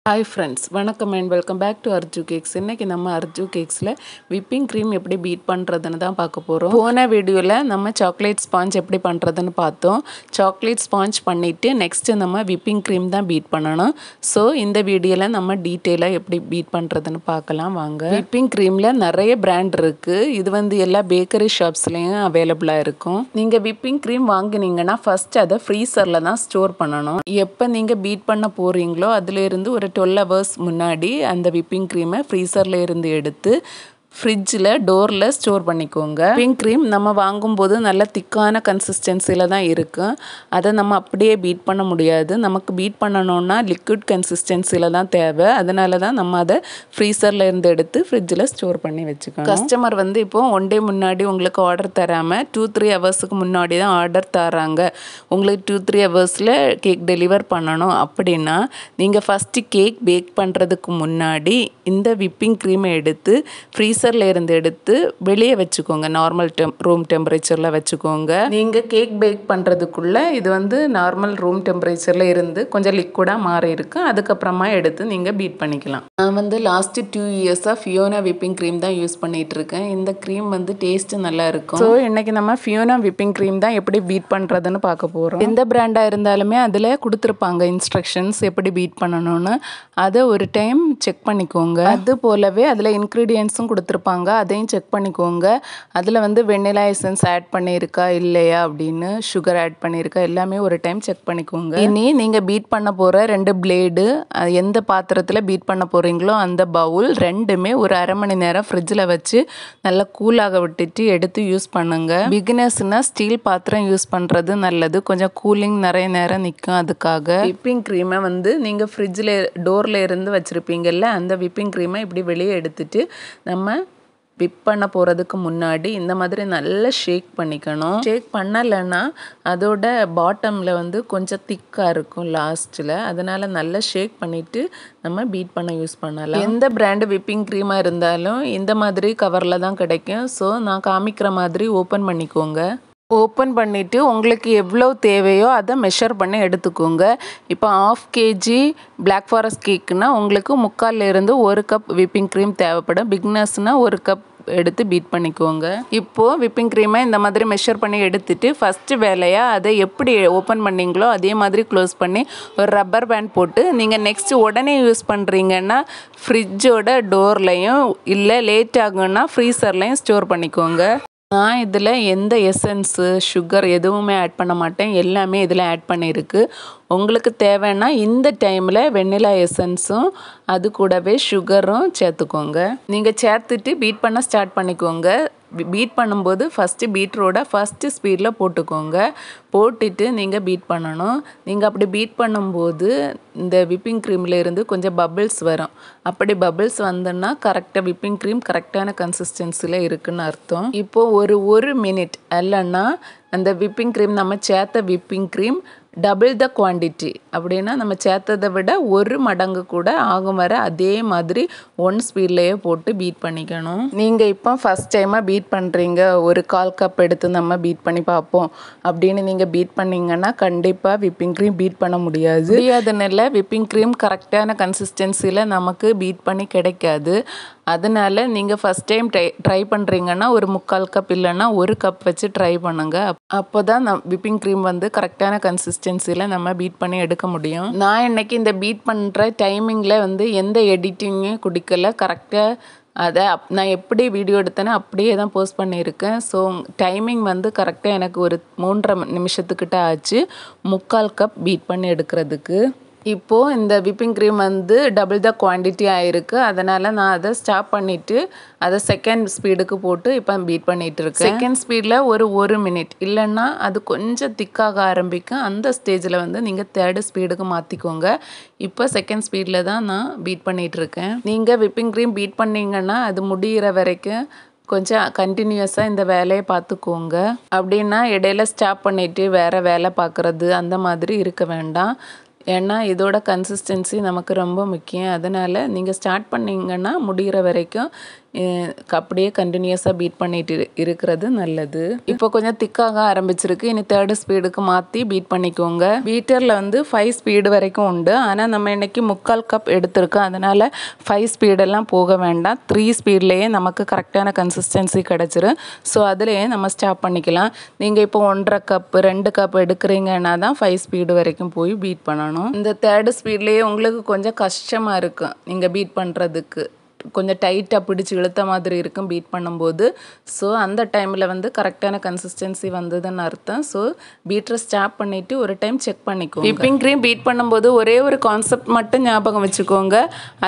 Hi friends, வணக்கம் and welcome back to Arjucakes. இன்னைக்கு நம்ம Arjucakesல whipping cream எப்படி பீட் பண்றதுன்னு தான் பார்க்க போறோம். போன வீடியோல நம்ம சாக்லேட் ஸ்பாஞ்ச் எப்படி பண்றதுன்னு பார்த்தோம். சாக்லேட் ஸ்பாஞ்ச் பண்ணிட்டு நெக்ஸ்ட் நம்ம whipping cream தான் பீட் பண்ணனும். சோ இந்த வீடியோல நம்ம டீடைலா எப்படி பீட் பண்றதுன்னு பார்க்கலாம் வாங்க. whipping creamல நிறைய பிராண்ட் இருக்கு. இது வந்து எல்லா பேக்கரி ஷாப்ஸ்லயும் அவேலபிளா இருக்கும். நீங்க whipping cream வாங்குனீங்கன்னா ஃபர்ஸ்ட் அத ஃப்ரீசர்ல தான் ஸ்டோர் பண்ணனும். எப்ப நீங்க பீட் பண்ண போறீங்களோ அதில இருந்து ஒரு 12 hours முன்னாடி அந்த whipping cream ஃப்ரீசர்ல இருந்து எடுத்து ஃப்ரிட்ஜில் டோரில் ஸ்டோர் பண்ணிக்கோங்க. whipping cream நம்ம வாங்கும்போது நல்ல திக்கான கன்சிஸ்டன்சியில் தான் இருக்கும். அதை நம்ம அப்படியே பீட் பண்ண முடியாது. நமக்கு பீட் பண்ணணும்னா லிக்விட் கன்சிஸ்டன்சியில் தான் தேவை. அதனால தான் நம்ம அதை ஃப்ரீசரில் இருந்து எடுத்து ஃப்ரிட்ஜில் ஸ்டோர் பண்ணி வச்சுக்கணும். கஸ்டமர் வந்து இப்போ 1 day முன்னாடி உங்களுக்கு ஆர்டர் தராமல் 2-3 ஹவர்ஸுக்கு முன்னாடி தான் ஆர்டர் தராங்க. உங்களுக்கு 2-3 ஹவர்ஸில் கேக் டெலிவர் பண்ணணும் அப்படின்னா நீங்கள் ஃபஸ்ட்டு கேக் பேக் பண்ணுறதுக்கு முன்னாடி இந்த whipping cream எடுத்து ஃப்ரீசரில் இருந்து எடுத்து வெளியே வச்சுக்கோங்க. நார்மல் ரூம் டெம்பரேச்சரில் வச்சுக்கோங்க. நீங்கள் கேக் பேக் பண்ணுறதுக்குள்ளே இது வந்து நார்மல் ரூம் டெம்பரேச்சரில் இருந்து கொஞ்சம் லிக்விடாக மாறி இருக்கு. அதுக்கப்புறமா எடுத்து நீங்கள் பீட் பண்ணிக்கலாம். நான் வந்து லாஸ்ட்டு 2 இயர்ஸாக ஃபியோனா whipping cream தான் யூஸ் பண்ணிகிட்டு இருக்கேன். இந்த க்ரீம் வந்து டேஸ்ட்டு நல்லா இருக்கும். ஸோ இன்றைக்கி நம்ம ஃபியோனா whipping cream தான் எப்படி பீட் பண்ணுறதுன்னு பார்க்க போகிறோம். எந்த பிராண்டாக இருந்தாலுமே அதில் கொடுத்துருப்பாங்க இன்ஸ்ட்ரக்ஷன்ஸ் எப்படி பீட் பண்ணணும்னு. அதை ஒரு டைம் செக் பண்ணிக்கோங்க. அது போலவே அதில் இன்க்ரீடியன்ஸும் கொடுத்துருப்பாங்க. அதையும் செக் பண்ணிக்கோங்க. அதில் வந்து வெண்ணிலா எசன்ஸ் ஆட் பண்ணியிருக்கா இல்லையா அப்படின்னு, சுகர் ஆட் பண்ணியிருக்கா எல்லாமே ஒரு டைம் செக் பண்ணிக்கோங்க. இனி நீங்கள் பீட் பண்ண போகிற 2 பிளேடு எந்த பாத்திரத்தில் பீட் பண்ண போகிறீங்களோ அந்த பவுல் ரெண்டுமே ஒரு அரை மணி நேரம் ஃப்ரிட்ஜில் வச்சு நல்லா கூலாக விட்டுட்டு எடுத்து யூஸ் பண்ணுங்க. பிகினர்ஸ்னால் ஸ்டீல் பாத்திரம் யூஸ் பண்ணுறது நல்லது. கொஞ்சம் கூலிங் நிறைய நேரம் நிற்கும். அதுக்காக whipping cream வந்து நீங்கள் ஃப்ரிட்ஜில் டோரில் இருந்து வச்சுருப்பீங்கல்ல, அந்த whipping cream இப்படி வெளியே எடுத்துட்டு நம்ம விப் பண்ண போகிறதுக்கு முன்னாடி இந்த மாதிரி நல்லா ஷேக் பண்ணிக்கணும். ஷேக் பண்ணலைன்னா அதோட பாட்டமில் வந்து கொஞ்சம் திக்காக இருக்கும் லாஸ்ட்டில். அதனால் நல்லா ஷேக் பண்ணிவிட்டு நம்ம பீட் பண்ண யூஸ் பண்ணலாம். எந்த பிராண்டு whipping cream இருந்தாலும் இந்த மாதிரி கவரில் தான் கிடைக்கும். ஸோ நான் காமிக்கிற மாதிரி ஓப்பன் பண்ணிக்கோங்க. ஓப்பன் பண்ணிவிட்டு உங்களுக்கு எவ்வளோ தேவையோ அதை மெஷர் பண்ணி எடுத்துக்கோங்க. இப்போ 1/2 kg பிளாக் ஃபாரஸ்ட் கேக்குன்னா உங்களுக்கு 3/4 1 கப் whipping cream தேவைப்படும். பிகினர்ஸ்னால் 1 கப் எடுத்து பீட் பண்ணிக்கோங்க. இப்போது whipping cream இந்த மாதிரி மெஷர் பண்ணி எடுத்துட்டு ஃபஸ்ட்டு வேலையாக அதை எப்படி ஓப்பன் பண்ணிங்களோ அதே மாதிரி க்ளோஸ் பண்ணி ஒரு ரப்பர் பேண்ட் போட்டு நீங்கள் நெக்ஸ்ட்டு உடனே யூஸ் பண்ணுறீங்கன்னா ஃப்ரிட்ஜோட டோர்லையும் இல்லை லேட் ஆகுன்னா ஃப்ரீசர்லையும் ஸ்டோர் பண்ணிக்கோங்க. நான் இதில் எந்த எசன்ஸு சுகர் எதுவுமே ஆட் பண்ண மாட்டேன். எல்லாமே இதில் ஆட் பண்ணியிருக்கு. உங்களுக்கு தேவைன்னா இந்த டைமில் வெண்ணிலா எசன்ஸும் அது கூடவே சுகரும் சேர்த்துக்கோங்க. நீங்கள் சேர்த்துட்டு பீட் பண்ண ஸ்டார்ட் பண்ணிக்கோங்க. பீட் பண்ணும்போது ஃபஸ்ட்டு பீட்ரோட ஃபஸ்ட்டு ஸ்பீடில் போட்டுக்கோங்க. போட்டுட்டு நீங்கள் பீட் பண்ணணும். நீங்கள் அப்படி பீட் பண்ணும்போது இந்த whipping creamல இருந்து கொஞ்சம் பபிள்ஸ் வரும். அப்படி பபிள்ஸ் வந்தோன்னா கரெக்டாக whipping cream கரெக்டான கன்சிஸ்டன்சியில் இருக்குன்னு அர்த்தம். இப்போது ஒரு மினிட் இல்லைன்னா அந்த whipping cream நம்ம சேர்த்த whipping cream double the quantity அப்படின்னா நம்ம சேர்த்ததை விட 1 மடங்கு கூட ஆகும் வர அதே மாதிரி 1 ஸ்பீட்லேயே போட்டு பீட் பண்ணிக்கணும். நீங்கள் இப்போ ஃபஸ்ட் டைமாக பீட் பண்ணுறீங்க, ஒரு 1/4 கப் எடுத்து நம்ம பீட் பண்ணி பார்ப்போம் அப்படின்னு நீங்கள் பீட் பண்ணிங்கன்னா கண்டிப்பாக whipping cream பீட் பண்ண முடியாதுன்னு whipping cream கரெக்டான கன்சிஸ்டன்சியில் நமக்கு பீட் பண்ணி கிடைக்காது. அதனால் நீங்கள் ஃபஸ்ட் டைம் ட்ரை பண்ணுறீங்கன்னா ஒரு 3/4 கப் இல்லைன்னா 1 கப் வச்சு ட்ரை பண்ணுங்கள். அப்போ தான் whipping cream வந்து கரெக்டான கன்சிஸ்டன்சியில் நம்ம பீட் பண்ணி எடுக்க முடியும். நான் இன்றைக்கி இந்த பீட் பண்ணுற டைமிங்கில் வந்து எந்த எடிட்டிங்கும் குடிக்கல. கரெக்டாக அதை நான் எப்படி வீடியோ எடுத்தேனோ அப்படியே தான் போஸ்ட் பண்ணியிருக்கேன். ஸோ டைமிங் வந்து கரெக்டாக எனக்கு ஒரு 3.5 நிமிஷத்துக்கிட்ட ஆச்சு 3/4 கப் பீட் பண்ணி எடுக்கிறதுக்கு. இப்போது இந்த whipping cream வந்து டபுள் த குவான்டிட்டி ஆகிருக்கு. அதனால் நான் அதை ஸ்டாப் பண்ணிவிட்டு அதை செகண்ட் ஸ்பீடுக்கு போட்டு இப்போ பீட் பண்ணிகிட்டு இருக்கேன். செகண்ட் ஸ்பீடில் ஒரு மினிட் இல்லைன்னா அது கொஞ்சம் திக்காக ஆரம்பிக்கும். அந்த ஸ்டேஜில் வந்து நீங்கள் தேர்டு ஸ்பீடுக்கு மாற்றிக்கோங்க. இப்போ செகண்ட் ஸ்பீடில் தான் நான் பீட் பண்ணிகிட்டு இருக்கேன். நீங்கள் whipping cream பீட் பண்ணிங்கன்னா அது முடிகிற வரைக்கும் கொஞ்சம் கண்டினியூஸாக இந்த வேலையை பார்த்துக்கோங்க. அப்படின்னா இடையில ஸ்டாப் பண்ணிவிட்டு வேறு வேலை பார்க்குறது அந்த மாதிரி இருக்க வேண்டாம். ஏன்னா இதோட கன்சிஸ்டன்சி நமக்கு ரொம்ப முக்கியம். அதனால் நீங்கள் ஸ்டார்ட் பண்ணிங்கன்னா முடிகிற வரைக்கும் அப்படியே கண்டினியூஸாக பீட் பண்ணிட்டு இருக்கிறது நல்லது. இப்போ கொஞ்சம் திக்காக ஆரம்பிச்சிருக்கு. இனி 3rd ஸ்பீடுக்கு மாற்றி பீட் பண்ணிக்கோங்க. பீட்டரில் வந்து 5 ஸ்பீடு வரைக்கும் உண்டு. ஆனால் நம்ம இன்னைக்கு 3/4 கப் எடுத்திருக்கோம். அதனால் 5 ஸ்பீடெல்லாம் போக வேண்டாம். 3 ஸ்பீட்லேயே நமக்கு கரெக்டான கன்சிஸ்டன்சி கிடச்சிரும். ஸோ அதிலேயே நம்ம ஸ்டாப் பண்ணிக்கலாம். நீங்கள் இப்போ 1.5 கப் 2 கப் எடுக்கிறீங்கன்னா தான் 5 ஸ்பீடு வரைக்கும் போய் பீட் பண்ணணும். இந்த 3rd ஸ்பீட்லேயே உங்களுக்கு கொஞ்சம் கஷ்டமாக இருக்கும் நீங்கள் பீட் பண்ணுறதுக்கு. கொஞ்சம் டைட்டாக பிடிச்சி இழுத்த மாதிரி இருக்கும் பீட் பண்ணும்போது. ஸோ அந்த டைமில் வந்து கரெக்டான கன்சிஸ்டன்சி வந்ததுன்னு அர்த்தம். ஸோ பீட்டரை ஸ்டாப் பண்ணிவிட்டு ஒரு டைம் செக் பண்ணிக்கோங்க. விப்பிங் க்ரீம் பீட் பண்ணும்போது ஒரே ஒரு கான்செப்ட் மட்டும் ஞாபகம் வச்சுக்கோங்க.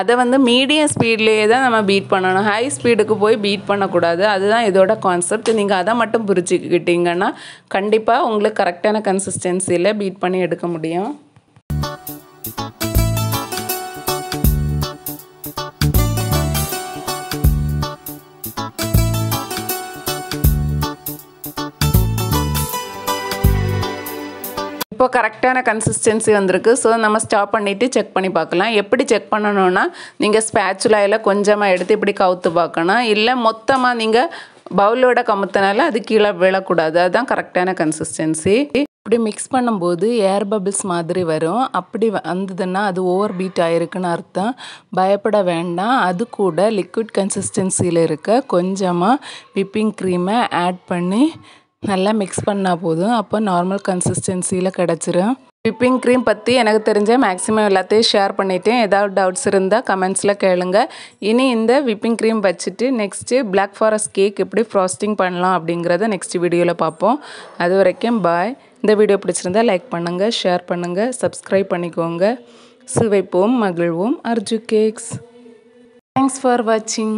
அதை வந்து மீடியம் ஸ்பீட்லேயே தான் நம்ம பீட் பண்ணணும். ஹை ஸ்பீடுக்கு போய் பீட் பண்ணக்கூடாது. அதுதான் இதோட கான்செப்ட். நீங்கள் அதை மட்டும் புரிஞ்சுக்கிட்டிங்கன்னா கண்டிப்பாக உங்களுக்கு கரெக்டான கன்சிஸ்டன்சியில் பீட் பண்ணி எடுக்க முடியும். இப்போ கரெக்டான கன்சிஸ்டன்சி வந்திருக்கு. ஸோ நம்ம ஸ்டாப் பண்ணிவிட்டு செக் பண்ணி பார்க்கலாம். எப்படி செக் பண்ணணும்னா நீங்கள் ஸ்பேச்சுலாயில் கொஞ்சமாக எடுத்து இப்படி கவுத்து பார்க்கணும். இல்லை மொத்தமாக நீங்கள் பவுலோட கமுத்தினால அது கீழே விழக்கூடாது. அதுதான் கரெக்டான கன்சிஸ்டன்சி. இப்படி மிக்ஸ் பண்ணும்போது ஏர் பபிள்ஸ் மாதிரி வரும். அப்படி வந்ததுன்னா அது ஓவர் பீட் ஆகிருக்குன்னு அர்த்தம். பயப்பட வேண்டாம். அது கூட லிக்விட் கன்சிஸ்டன்சியில் இருக்க கொஞ்சமாக விப்பிங் க்ரீமை ஆட் பண்ணி நல்லா மிக்ஸ் பண்ணால் போதும். அப்போ நார்மல் கன்சிஸ்டன்சியில் கிடச்சிரும். விப்பிங் க்ரீம் பற்றி எனக்கு தெரிஞ்ச மேக்ஸிமம் எல்லாத்தையும் ஷேர் பண்ணிட்டேன். ஏதாவது டவுட்ஸ் இருந்தால் கமெண்ட்ஸில் கேளுங்க. இனி இந்த விப்பிங் க்ரீம் வச்சுட்டு நெக்ஸ்ட்டு பிளாக் ஃபாரஸ்ட் கேக் எப்படி ஃப்ராஸ்டிங் பண்ணலாம் அப்படிங்கிறத நெக்ஸ்ட் வீடியோவில் பார்ப்போம். அது வரைக்கும் பாய். இந்த வீடியோ பிடிச்சிருந்தா லைக் பண்ணுங்கள், ஷேர் பண்ணுங்கள், சப்ஸ்கிரைப் பண்ணிக்கோங்க. சுவைப்போம், மகிழ்வோம். அர்ஜு கேக்ஸ். தேங்க்ஸ் ஃபார் வாட்சிங்.